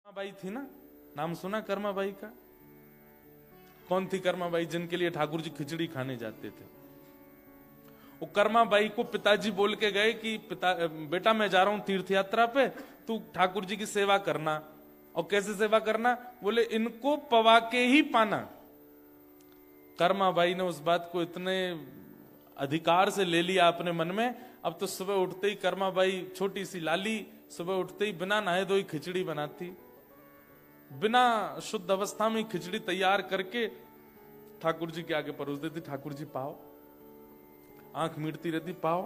By थी ना, नाम सुना कर्मा बाई का? कौन थी कर्मा बाई जिनके लिए ठाकुर जी खिचड़ी खाने जाते थे? वो कर्मा बाई को पिताजी बोल के गए कि बेटा मैं जा रहा हूं तीर्थ यात्रा पे, तू ठाकुर जी की सेवा करना। और कैसे सेवा करना? बोले इनको पवा के ही पाना। कर्मा बाई ने उस बात को इतने अधिकार से ले लिया अपने मन में। अब तो सुबह उठते ही कर्मा बाई, छोटी सी लाली, सुबह उठते ही बिना नहाए धोए खिचड़ी बनाती, बिना शुद्ध अवस्था में खिचड़ी तैयार करके ठाकुर जी के आगे परोस देती। ठाकुर जी पाओ, आंख मीटती रहती, पाओ।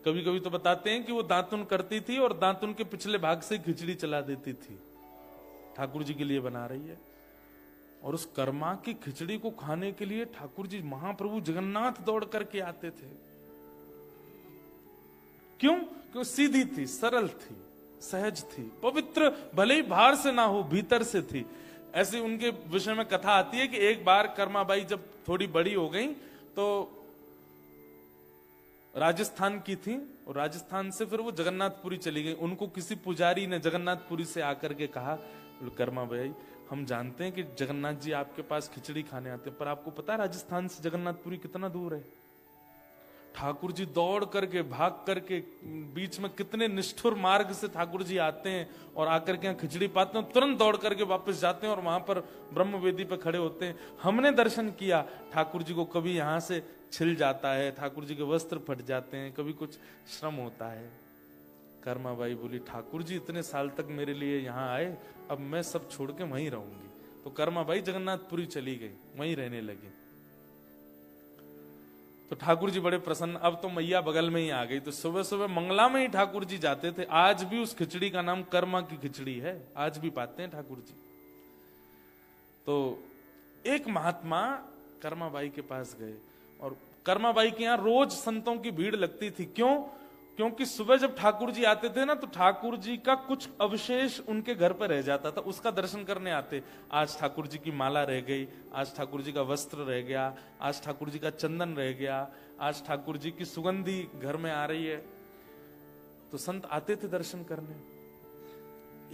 कभी कभी तो बताते हैं कि वो दातुन करती थी और दातुन के पिछले भाग से खिचड़ी चला देती थी, ठाकुर जी के लिए बना रही है। और उस कर्मा की खिचड़ी को खाने के लिए ठाकुर जी महाप्रभु जगन्नाथ दौड़ करके आते थे। क्यों? क्यों? सीधी थी, सरल थी, सहज थी, पवित्र, भले ही बाहर से ना हो भीतर से थी। ऐसी उनके विषय में कथा आती है कि एक बार कर्माबाई जब थोड़ी बड़ी हो गई तो राजस्थान की थी, और राजस्थान से फिर वो जगन्नाथपुरी चली गई। उनको किसी पुजारी ने जगन्नाथपुरी से आकर के कहा, कर्माबाई हम जानते हैं कि जगन्नाथ जी आपके पास खिचड़ी खाने आते हैं, पर आपको पता है राजस्थान से जगन्नाथपुरी कितना दूर है? ठाकुर जी दौड़ करके, भाग करके, बीच में कितने निष्ठुर मार्ग से ठाकुर जी आते हैं और आकर के यहाँ खिचड़ी पाते हैं, तुरंत दौड़ करके वापस जाते हैं और वहां पर ब्रह्म वेदी पे खड़े होते हैं। हमने दर्शन किया, ठाकुर जी को कभी यहां से छिल जाता है, ठाकुर जी के वस्त्र फट जाते हैं, कभी कुछ श्रम होता है। कर्माबाई बोली, ठाकुर जी इतने साल तक मेरे लिए यहाँ आए, अब मैं सब छोड़ के वहीं रहूंगी। तो कर्माबाई जगन्नाथपुरी चली गई, वहीं रहने लगी। तो ठाकुर जी बड़े प्रसन्न, अब तो मैया बगल में ही आ गई। तो सुबह सुबह मंगला में ही ठाकुर जी जाते थे। आज भी उस खिचड़ी का नाम कर्मा की खिचड़ी है, आज भी पाते हैं ठाकुर जी। तो एक महात्मा कर्माबाई के पास गए, और कर्माबाई के यहां रोज संतों की भीड़ लगती थी। क्यों? क्योंकि सुबह जब ठाकुर जी आते थे ना, तो ठाकुर जी का कुछ अवशेष उनके घर पर रह जाता था, उसका दर्शन करने आते। आज ठाकुर जी की माला रह गई, आज ठाकुर जी का वस्त्र रह गया, आज ठाकुर जी का चंदन रह गया, आज ठाकुर जी की सुगंधी घर में आ रही है। तो संत आते थे दर्शन करने।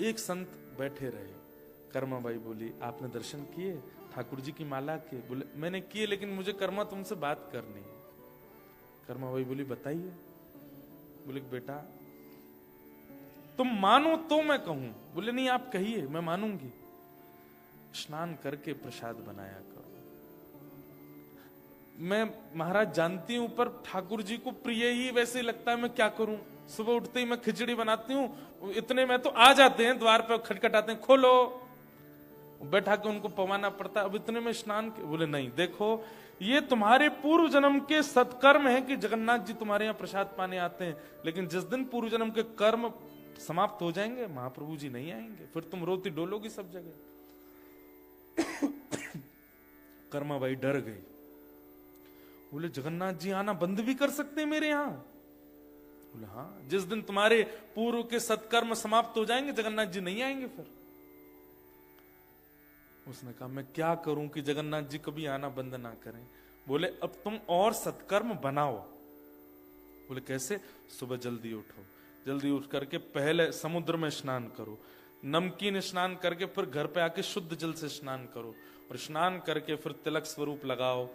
एक संत बैठे रहे। कर्माबाई बोली, आपने दर्शन किए ठाकुर जी की माला के? बोले मैंने किए, लेकिन मुझे कर्मा तुमसे बात करनी है। कर्माबाई बोली, बताइए। बोले बेटा तुम मानो तो मैं कहूं। बोले नहीं आप कहिए, मैं मानूंगी। स्नान करके प्रसाद बनाया करो। मैं महाराज जानती हूं, पर ठाकुर जी को प्रिय ही वैसे लगता है, मैं क्या करूं? सुबह उठते ही मैं खिचड़ी बनाती हूं, इतने में तो आ जाते हैं, द्वार पे खटखटाते हैं, खोलो। बैठा के उनको पवाना पड़ता है, अब इतने में स्नान। बोले नहीं, देखो ये तुम्हारे पूर्व जन्म के सत्कर्म है कि जगन्नाथ जी तुम्हारे यहाँ प्रसाद पाने आते हैं, लेकिन जिस दिन पूर्व जन्म के कर्म समाप्त हो जाएंगे, महाप्रभु जी नहीं आएंगे, फिर तुम रोती डोलोगी सब जगह। कर्माबाई डर गई। बोले जगन्नाथ जी आना बंद भी कर सकते हैं मेरे यहाँ? बोले हाँ, जिस दिन तुम्हारे पूर्व के सत्कर्म समाप्त हो जाएंगे जगन्नाथ जी नहीं आएंगे फिर। उसने कहा मैं क्या करूं कि जगन्नाथ जी कभी आना बंद ना करें? बोले अब तुम और सत्कर्म बनाओ। बोले कैसे? सुबह जल्दी उठो, जल्दी उठ करके पहले समुद्र में स्नान करो, नमकीन स्नान करके फिर घर पे आके शुद्ध जल से स्नान करो, और स्नान करके फिर तिलक स्वरूप लगाओ,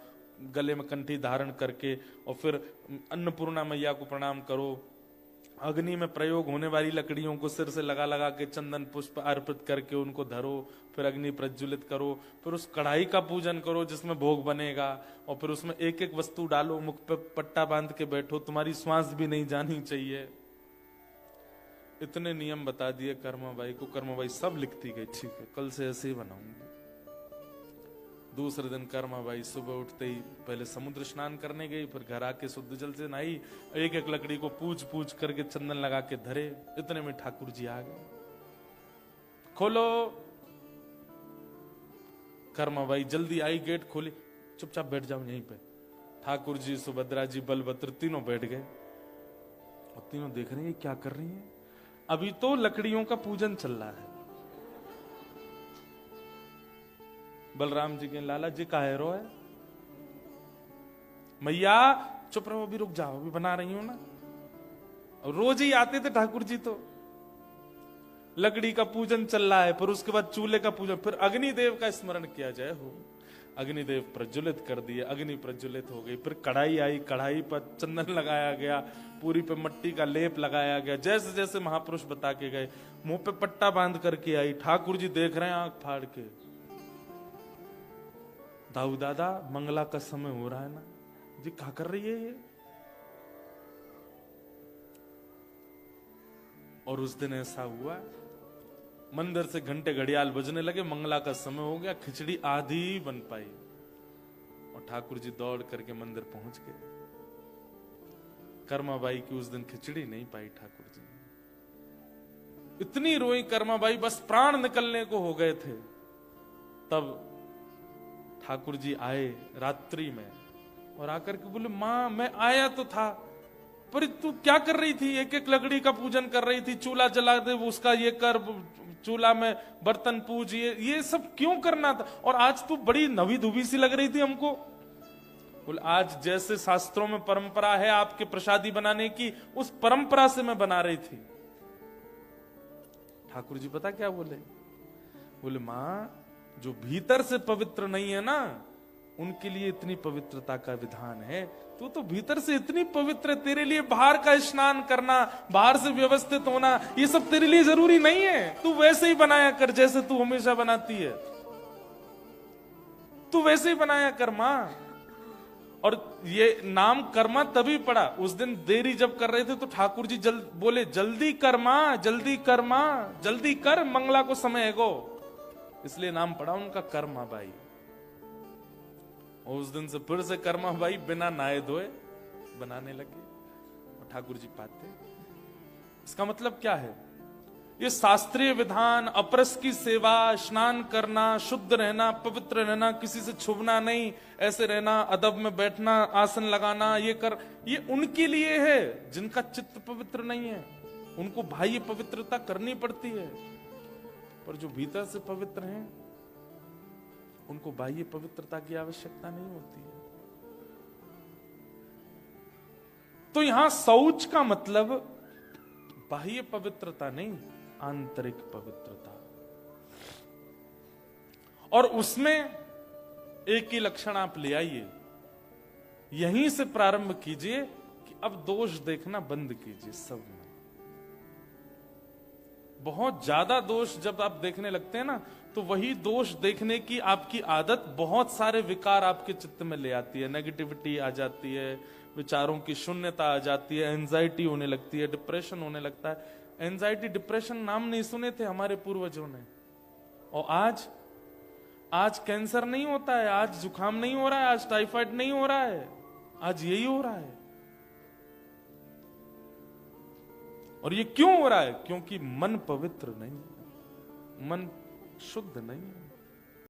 गले में कंठी धारण करके, और फिर अन्नपूर्णा मैया को प्रणाम करो। अग्नि में प्रयोग होने वाली लकड़ियों को सिर से लगा लगा के चंदन पुष्प अर्पित करके उनको धरो, फिर अग्नि प्रज्वलित करो, फिर उस कढ़ाई का पूजन करो जिसमें भोग बनेगा, और फिर उसमें एक एक वस्तु डालो, मुख पे पट्टा बांध के बैठो, तुम्हारी श्वास भी नहीं जानी चाहिए। इतने नियम बता दिए कर्माबाई को। कर्माबाई सब लिखती गई, ठीक है कल से ऐसे ही बनाऊंगी। दूसरे दिन कर्माबाई सुबह उठते ही पहले समुद्र स्नान करने गई, फिर घर आके शुद्ध जल से नहाई, एक एक लकड़ी को पूछ पूछ करके चंदन लगा के धरे। इतने में ठाकुर जी आ गए। खोलो। कर्माबाई जल्दी आई, गेट खोली, चुपचाप बैठ जाओ यहीं पे। ठाकुर जी, सुभद्रा जी, बलभद्र तीनों बैठ गए, और तीनों देख रहे हैं क्या कर रही हैं। अभी तो लकड़ियों का पूजन चल रहा है। बलराम जी के लाला जी का हैरो है, मैया चुप रहो, अभी रुक जाओ, अभी बना रही हूं ना। रोज ही आते थे ठाकुर जी, तो लकड़ी का पूजन चल रहा है, फिर उसके बाद चूल्हे का पूजन, फिर अग्निदेव का स्मरण किया जाए हो। अग्निदेव प्रज्वलित कर दिए, अग्नि प्रज्वलित हो गई। फिर कढ़ाई आई, कढ़ाई पर चंदन लगाया गया, पूरी पे मट्टी का लेप लगाया गया, जैसे जैसे महापुरुष बता के गए। मुंह पे पट्टा बांध करके आई। ठाकुर जी देख रहे हैं आंख फाड़ के, दाऊ दादा मंगला का समय हो रहा है ना जी, क्या कर रही है ये? और उस दिन ऐसा हुआ, मंदिर से घंटे घड़ियाल बजने लगे, मंगला का समय हो गया, खिचड़ी आधी बन पाई और ठाकुर जी दौड़ करके मंदिर पहुंच गए। कर्माबाई की उस दिन खिचड़ी नहीं पाई ठाकुर जी। इतनी रोई कर्माबाई, बस प्राण निकलने को हो गए थे। तब ठाकुर जी आए रात्रि में और आकर के बोले, मां मैं आया तो था, पर तू क्या कर रही थी? एक एक लकड़ी का पूजन कर रही थी, चूल्हा जला दे, उसका ये कर, चूल्हा में बर्तन पूज, ये सब क्यों करना था? और आज तू बड़ी नवी धुबी सी लग रही थी हमको। बोले, आज जैसे शास्त्रों में परंपरा है आपके प्रसादी बनाने की, उस परंपरा से मैं बना रही थी। ठाकुर जी पता क्या बोले? बोले, मां जो भीतर से पवित्र नहीं है ना, उनके लिए इतनी पवित्रता का विधान है। तू तो भीतर से इतनी पवित्र है, तेरे लिए बाहर का स्नान करना, बाहर से व्यवस्थित होना, ये सब तेरे लिए जरूरी नहीं है। तू वैसे ही बनाया कर जैसे तू हमेशा बनाती है, तू वैसे ही बनाया कर मां। और ये नाम कर्मा तभी पड़ा, उस दिन देरी जब कर रहे थे तो ठाकुर जी बोले, जल्दी कर मां, जल्दी कर मां, जल्दी कर, मंगला को समय है गो। इसलिए नाम पड़ा उनका कर्माबाई। और उस दिन से फिर से कर्माबाई बिना नहाए धोए बनाने लगे और ठाकुर जी पाते। इसका मतलब क्या है? ये शास्त्रीय विधान, अपरस की सेवा, स्नान करना, शुद्ध रहना, पवित्र रहना, किसी से छुपना नहीं, ऐसे रहना, अदब में बैठना, आसन लगाना, ये उनके लिए है जिनका चित्त पवित्र नहीं है। उनको बाह्य पवित्रता करनी पड़ती है, पर जो भीतर से पवित्र हैं उनको बाह्य पवित्रता की आवश्यकता नहीं होती है। तो यहां शौच का मतलब बाह्य पवित्रता नहीं, आंतरिक पवित्रता। और उसमें एक ही लक्षण आप ले आइए, यहीं से प्रारंभ कीजिए कि अब दोष देखना बंद कीजिए सब में। बहुत ज्यादा दोष जब आप देखने लगते हैं ना, तो वही दोष देखने की आपकी आदत बहुत सारे विकार आपके चित्त में ले आती है। नेगेटिविटी आ जाती है, विचारों की शून्यता आ जाती है, एंजाइटी होने लगती है, डिप्रेशन होने लगता है। एंजाइटी डिप्रेशन नाम नहीं सुने थे हमारे पूर्वजों ने। और आज कैंसर नहीं होता है, आज जुकाम नहीं हो रहा है, आज टाइफाइड नहीं हो रहा है, आज यही हो रहा है। और ये क्यों हो रहा है? क्योंकि मन पवित्र नहीं है, मन शुद्ध नहीं है।